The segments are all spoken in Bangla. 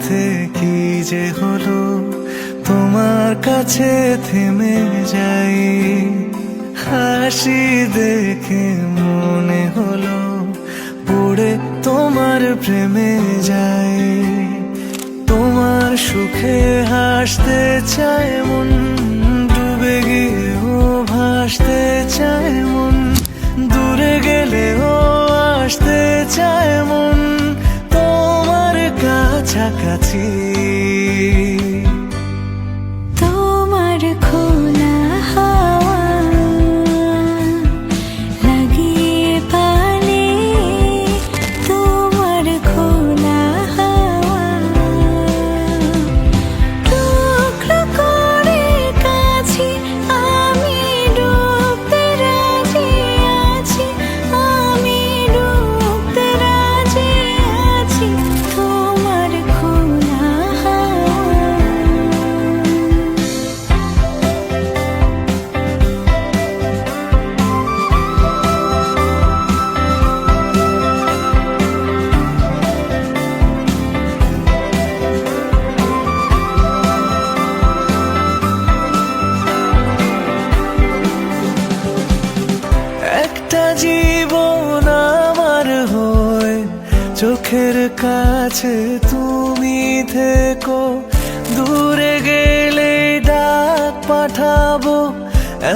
মধ্যে কি যে হলো, তোমার কাছে থেমে যাই। হাসি দেখে মনে হলো পড়ে তোমার প্রেমে যাই। তোমার সুখে হাসতে চায় মন, ডুবে গিয়েও ভাসতে চায় মন। দূরে গেলেও আসতে চায় মন তোমার কাছাকাছি। তোমার খোলা হাওয়া লাগিয়ে পালে, তোমার খোলা হাওয়া টুকরো করে কাছে আমি ডুবতে রাজি আছি, আমি ডুবতে রাজি আছি। তোমার খোলা হাওয়া। একটা জীবন আমার হয়ে চোখের কাছে তুমি থেকো। দূরে গেলে ডাক পাঠাবো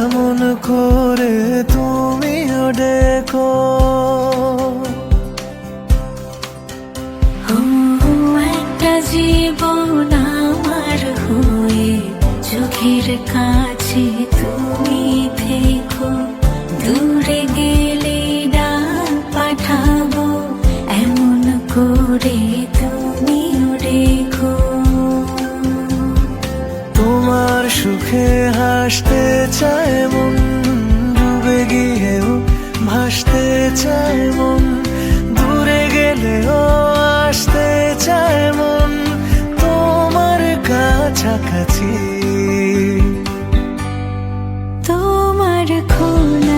এমন করে তুমিও ডেকো। একটা জীবন আমার হয়ে চোখের কাছে তুমি থেকো। দূরে গেলে ডাক পাঠাবো এমন করে তুমিও রেখো। তোমার সুখে হাসতে চায় মন, ডুবে গিয়েও ভাসতে চায় মন। দূরে গেলেও আসতে চায় মন তোমার কাছাকাছি। তোমার খোলা